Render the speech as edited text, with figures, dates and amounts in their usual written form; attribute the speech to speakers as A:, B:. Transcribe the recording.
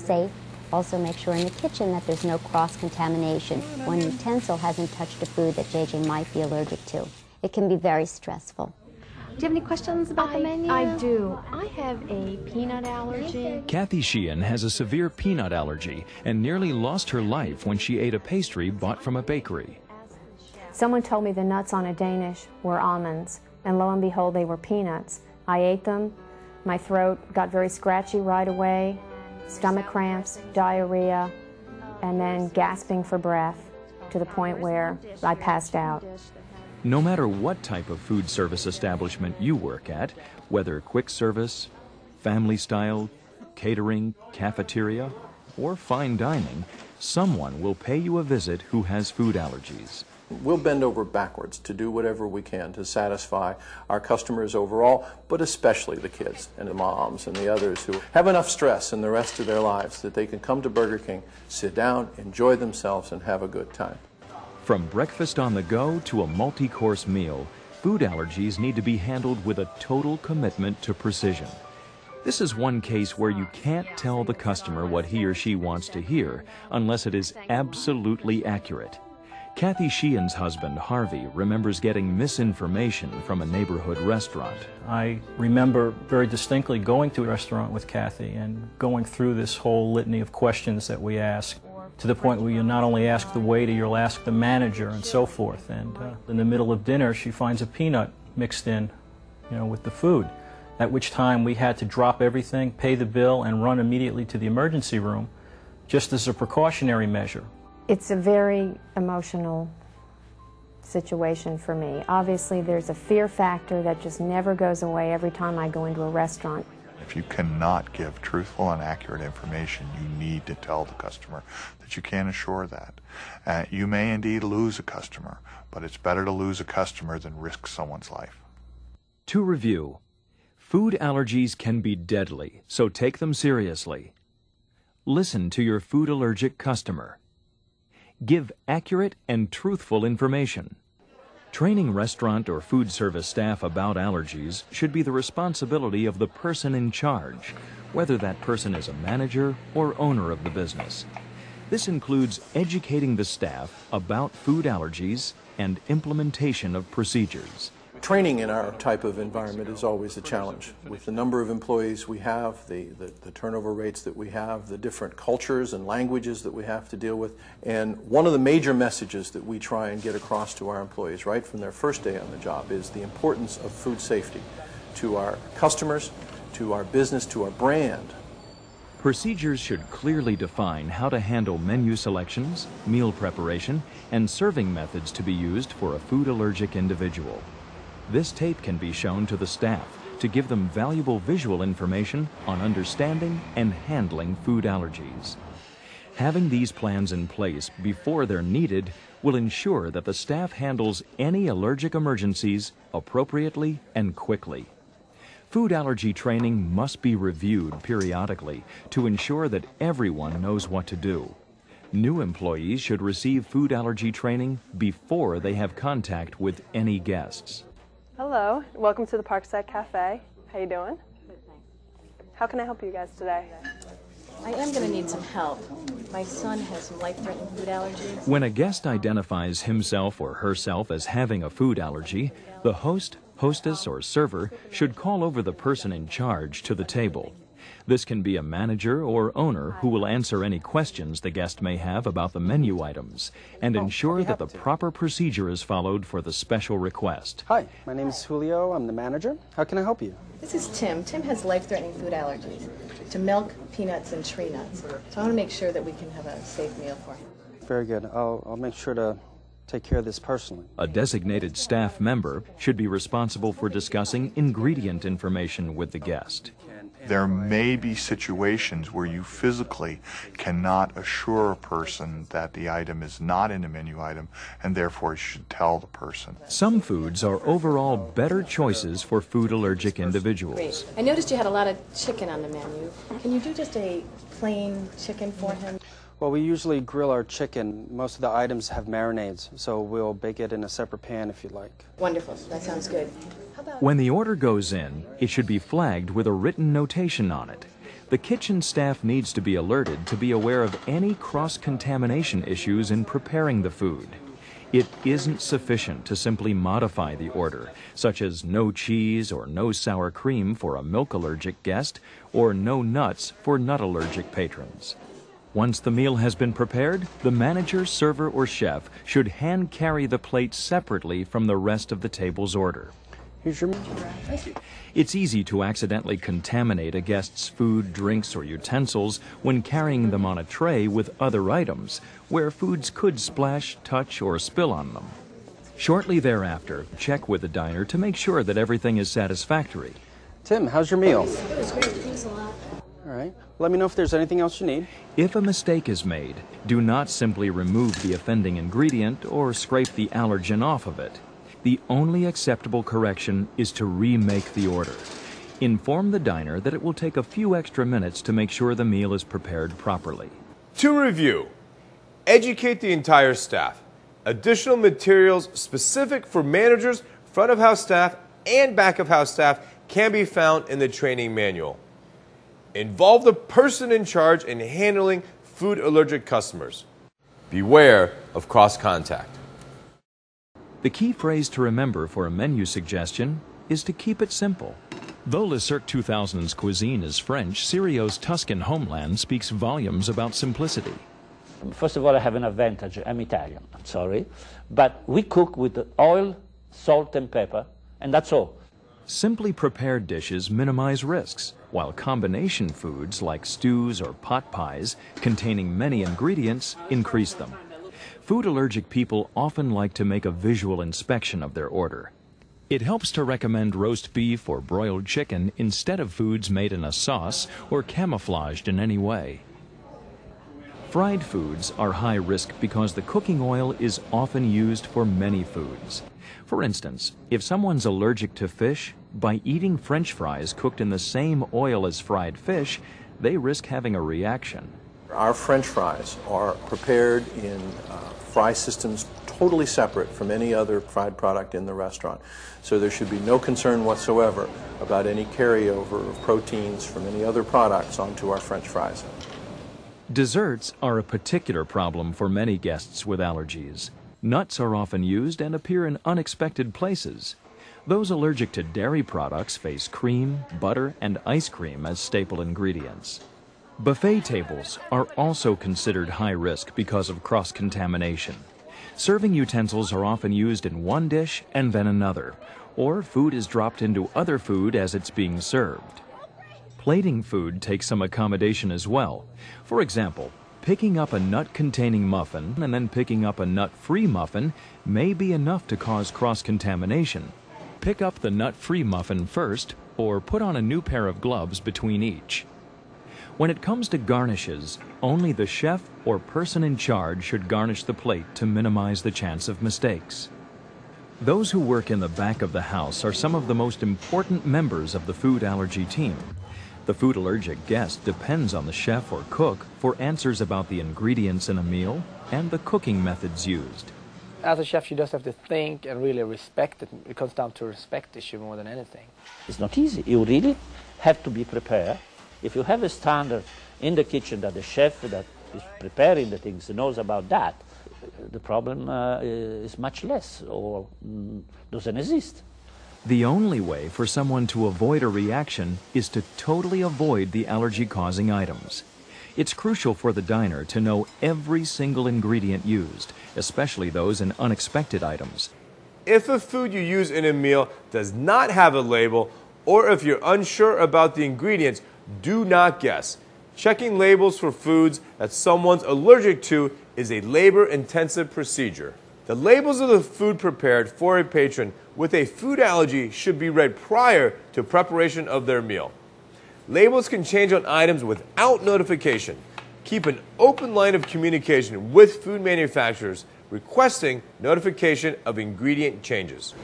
A: Safe. Also make sure in the kitchen that there's no cross-contamination. One utensil hasn't touched a food that JJ might be allergic to. It can be very stressful.
B: Do you have any questions about the menu?
C: I do. I have a peanut allergy.
D: Kathy Sheehan has a severe peanut allergy and nearly lost her life when she ate a pastry bought from a bakery.
E: Someone told me the nuts on a Danish were almonds, and lo and behold, they were peanuts. I ate them. My throat got very scratchy right away, stomach cramps, diarrhea, and then gasping for breath to the point where I passed out.
D: No matter what type of food service establishment you work at, whether quick service, family style, catering, cafeteria, or fine dining, someone will pay you a visit who has food allergies.
F: We'll bend over backwards to do whatever we can to satisfy our customers overall, but especially the kids and the moms and the others who have enough stress in the rest of their lives that they can come to Burger King, sit down, enjoy themselves, and have a good time.
D: From breakfast on the go to a multi-course meal, food allergies need to be handled with a total commitment to precision. This is one case where you can't tell the customer what he or she wants to hear unless it is absolutely accurate. Kathy Sheehan's husband, Harvey, remembers getting misinformation from a neighborhood restaurant.
G: I remember very distinctly going to a restaurant with Kathy and going through this whole litany of questions that we ask, to the point where you not only ask the waiter, you'll ask the manager and so forth. And in the middle of dinner, she finds a peanut mixed in, with the food, at which time we had to drop everything, pay the bill, and run immediately to the emergency room, just as a precautionary measure.
E: It's a very emotional situation for me. Obviously, there's a fear factor that just never goes away every time I go into a restaurant.
H: If you cannot give truthful and accurate information, you need to tell the customer that you can't assure that. You may indeed lose a customer, but it's better to lose a customer than risk someone's life.
D: To review, food allergies can be deadly, so take them seriously. Listen to your food allergic customer. Give accurate and truthful information. Training restaurant or food service staff about allergies should be the responsibility of the person in charge, whether that person is a manager or owner of the business. This includes educating the staff about food allergies and implementation of procedures.
F: Training in our type of environment is always a challenge. With the number of employees we have, the turnover rates that we have, the different cultures and languages that we have to deal with, and one of the major messages that we try and get across to our employees right from their first day on the job is the importance of food safety to our customers, to our business, to our brand.
D: Procedures should clearly define how to handle menu selections, meal preparation, and serving methods to be used for a food allergic individual. This tape can be shown to the staff to give them valuable visual information on understanding and handling food allergies. Having these plans in place before they're needed will ensure that the staff handles any allergic emergencies appropriately and quickly. Food allergy training must be reviewed periodically to ensure that everyone knows what to do. New employees should receive food allergy training before they have contact with any guests.
I: Hello, welcome to the Parkside Cafe. How you doing?
C: Good, thanks.
I: How can I help you guys today?
C: I am going to need some help. My son has some life-threatening food allergies.
D: When a guest identifies himself or herself as having a food allergy, the host, hostess, or server should call over the person in charge to the table. This can be a manager or owner who will answer any questions the guest may have about the menu items and ensure that the proper procedure is followed for the special request.
J: Hi, my name is Julio. I'm the manager. How can I help you?
C: This is Tim. Tim has life-threatening food allergies to milk, peanuts, and tree nuts. So I want to make sure that we can have a safe meal for him.
J: Very good. I'll make sure to take care of this personally.
D: A designated staff member should be responsible for discussing ingredient information with the guest.
H: There may be situations where you physically cannot assure a person that the item is not in a menu item, and therefore you should tell the person.
D: Some foods are overall better choices for food allergic individuals.
C: Great. I noticed you had a lot of chicken on the menu. Can you do just a plain chicken for him?
J: Well, we usually grill our chicken. Most of the items have marinades, so we'll bake it in a separate pan if you'd like.
C: Wonderful. That sounds good. How about...
D: When the order goes in, it should be flagged with a written notation on it. The kitchen staff needs to be alerted to be aware of any cross-contamination issues in preparing the food. It isn't sufficient to simply modify the order, such as no cheese or no sour cream for a milk-allergic guest, or no nuts for nut-allergic patrons. Once the meal has been prepared, the manager, server, or chef should hand carry the plate separately from the rest of the table's order.
J: Here's your
D: It's easy to accidentally contaminate a guest's food, drinks, or utensils when carrying them on a tray with other items, where foods could splash, touch, or spill on them. Shortly thereafter, check with the diner to make sure that everything is satisfactory.
J: Tim, how's your meal? It was great. Thanks a lot. All right. Let me know if there's anything else you need.
D: If a mistake is made, do not simply remove the offending ingredient or scrape the allergen off of it. The only acceptable correction is to remake the order. Inform the diner that it will take a few extra minutes to make sure the meal is prepared properly.
K: To review, educate the entire staff. Additional materials specific for managers, front of house staff, and back of house staff can be found in the training manual. Involve the person in charge in handling food allergic customers. Beware of cross contact.
D: The key phrase to remember for a menu suggestion is to keep it simple. Though Le Cirque 2000's cuisine is French, Cirio's Tuscan homeland speaks volumes about simplicity.
L: First of all, I have an advantage. I'm Italian, I'm sorry. But we cook with oil, salt, and pepper, and that's all.
D: Simply prepared dishes minimize risks, while combination foods like stews or pot pies containing many ingredients increase them. Food allergic people often like to make a visual inspection of their order. It helps to recommend roast beef or broiled chicken instead of foods made in a sauce or camouflaged in any way. Fried foods are high risk because the cooking oil is often used for many foods. For instance, if someone's allergic to fish, by eating French fries cooked in the same oil as fried fish, they risk having a reaction.
F: Our French fries are prepared in fry systems totally separate from any other fried product in the restaurant. So there should be no concern whatsoever about any carryover of proteins from any other products onto our French fries.
D: Desserts are a particular problem for many guests with allergies. Nuts are often used and appear in unexpected places. Those allergic to dairy products face cream, butter, and ice cream as staple ingredients. Buffet tables are also considered high risk because of cross-contamination. Serving utensils are often used in one dish and then another, or food is dropped into other food as it's being served. Plating food takes some accommodation as well. For example, picking up a nut-containing muffin and then picking up a nut-free muffin may be enough to cause cross-contamination. Pick up the nut-free muffin first, or put on a new pair of gloves between each. When it comes to garnishes, only the chef or person in charge should garnish the plate to minimize the chance of mistakes. Those who work in the back of the house are some of the most important members of the food allergy team. The food allergic guest depends on the chef or cook for answers about the ingredients in a meal and the cooking methods used.
M: As a chef, you just have to think and really respect it. It comes down to a respect issue more than anything.
L: It's not easy. You really have to be prepared. If you have a standard in the kitchen that the chef that is preparing the things knows about that, the problem is much less or doesn't exist.
D: The only way for someone to avoid a reaction is to totally avoid the allergy-causing items. It's crucial for the diner to know every single ingredient used, especially those in unexpected items.
K: If a food you use in a meal does not have a label, or if you're unsure about the ingredients, do not guess. Checking labels for foods that someone's allergic to is a labor-intensive procedure. The labels of the food prepared for a patron with a food allergy should be read prior to preparation of their meal. Labels can change on items without notification. Keep an open line of communication with food manufacturers requesting notification of ingredient changes.